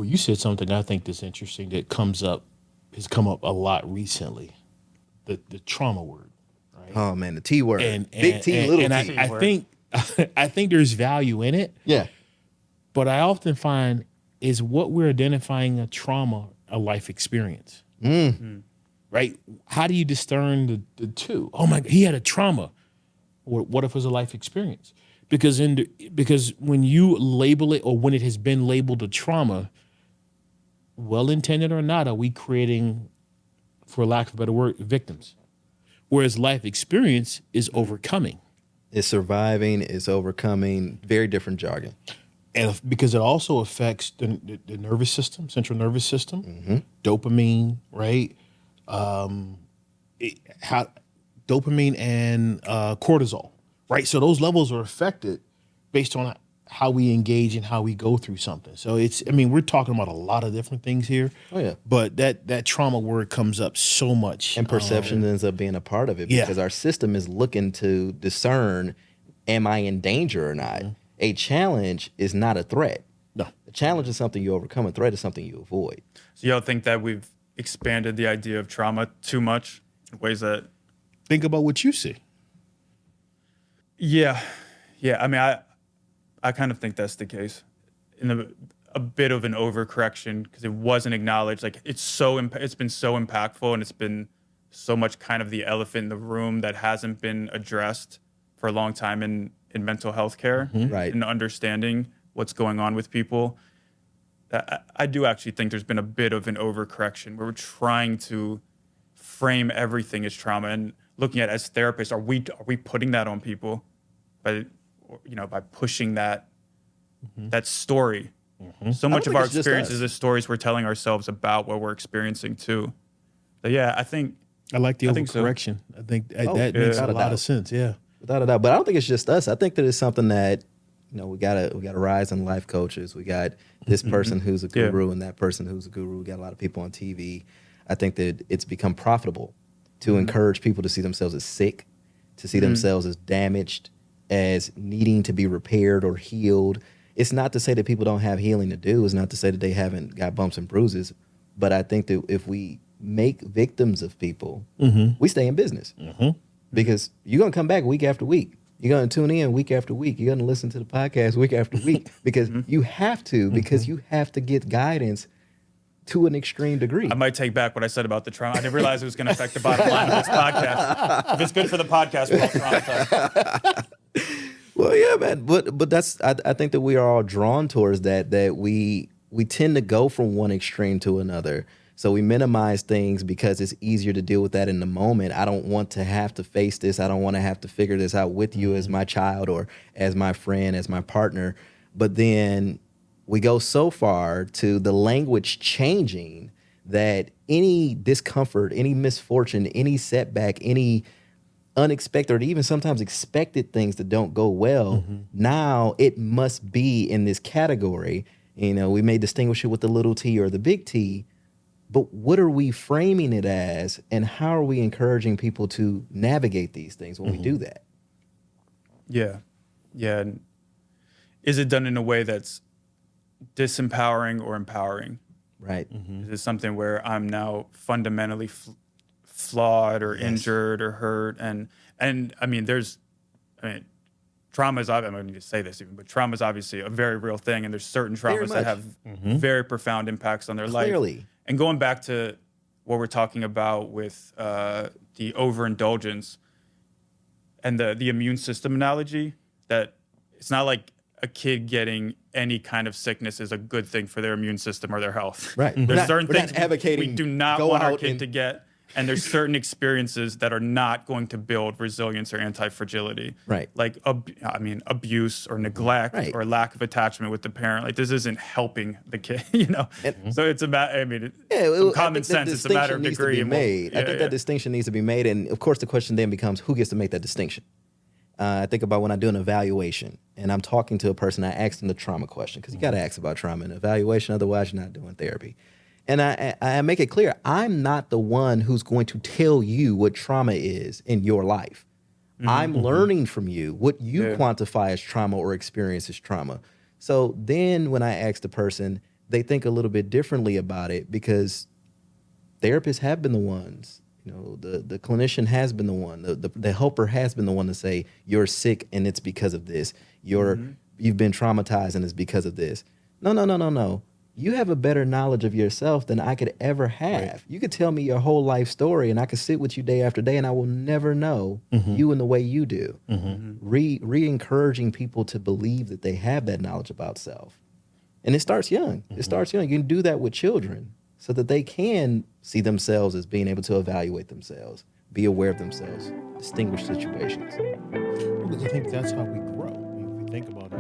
Well, you said something I think that's interesting that has come up a lot recently. The trauma word, right? Oh man, the T word. And Big T, little T. I think I think there's value in it. Yeah. But I often find is what we're identifying a trauma, a life experience. Right? How do you discern the two? Oh my, he had a trauma. What if it was a life experience? Because when you label it, or when it has been labeled a trauma, well-intended or not, are we creating, for lack of a better word, victims? Whereas life experience is overcoming. It's surviving, it's overcoming, very different jargon. And because it also affects the nervous system, central nervous system, dopamine, right? Dopamine and cortisol, right? So those levels are affected based on how we engage and how we go through something. So we're talking about a lot of different things here. Oh yeah. But that trauma word comes up so much. And perception ends up being a part of it because our system is looking to discern, am I in danger or not? A challenge is not a threat. No. A challenge is something you overcome. A threat is something you avoid. So y'all think that we've expanded the idea of trauma too much in ways that... Think about what you see. Yeah. I mean, I kind of think that's the case. In a bit of an overcorrection because it wasn't acknowledged. Like it's been so impactful, and it's been so much kind of the elephant in the room that hasn't been addressed for a long time in mental health care, Right? And understanding what's going on with people. I do actually think there's been a bit of an overcorrection where we're trying to frame everything as trauma and looking at it as therapists. Are we putting that on people by pushing that story? So much of our experiences is stories we're telling ourselves about what we're experiencing too. But yeah, I think I like the overcorrection. I think that makes a lot of sense. Yeah. Without a doubt. But I don't think it's just us. I think that it's something that, we got a rise in life coaches. We got this person who's a guru and that person who's a guru. We got a lot of people on TV. I think that it's become profitable to encourage people to see themselves as sick, to see themselves as damaged, as needing to be repaired or healed. It's not to say that people don't have healing to do. It's not to say that they haven't got bumps and bruises. But I think that if we make victims of people, we stay in business. Because you're going to come back week after week. You're going to tune in week after week. You're going to listen to the podcast week after week because you have to, because you have to get guidance to an extreme degree. I might take back what I said about the trauma. I didn't realize it was going to affect the bottom line of this podcast. If it's good for the podcast, we're all traumatized. Well, yeah, man. But that's I think that we are all drawn towards that we tend to go from one extreme to another. So we minimize things because it's easier to deal with that in the moment. I don't want to have to face this. I don't want to have to figure this out with you as my child or as my friend, as my partner. But then we go so far to the language changing that any discomfort, any misfortune, any setback, any unexpected or even sometimes expected things that don't go well, now it must be in this category. We may distinguish it with the little t or the big T, but what are we framing it as, and how are we encouraging people to navigate these things when we do that? Yeah. And is it done in a way that's disempowering or empowering? Right. Is it something where I'm now fundamentally flawed or injured or hurt? And I mean, trauma is, I don't need to say this even, but trauma is obviously a very real thing, and there's certain traumas that have very profound impacts on their life. And going back to what we're talking about with the overindulgence and the immune system analogy, that it's not like a kid getting any kind of sickness is a good thing for their immune system or their health. Right. There's certain things we do not want our kid to get, and there's certain experiences that are not going to build resilience or anti-fragility. Right. Like, abuse or neglect or lack of attachment with the parent. Like, this isn't helping the kid, So it's about, common sense. It's a matter of degree. I think that distinction needs to be made. And of course, the question then becomes, who gets to make that distinction? I think about when I do an evaluation and I'm talking to a person, I ask them the trauma question, because you got to ask about trauma in an evaluation, otherwise you're not doing therapy. And I make it clear, I'm not the one who's going to tell you what trauma is in your life. I'm learning from you what you quantify as trauma or experience as trauma. So then when I ask the person, they think a little bit differently about it because therapists have been the ones, the clinician has been the one, the helper has been the one to say, you're sick and it's because of this. You've been traumatized and it's because of this. No. You have a better knowledge of yourself than I could ever have. Right. You could tell me your whole life story and I could sit with you day after day and I will never know you in the way you do. Re-encouraging people to believe that they have that knowledge about self. And it starts young. It starts young. You can do that with children so that they can see themselves as being able to evaluate themselves, be aware of themselves, distinguish situations. I think that's how we grow. If you think about it,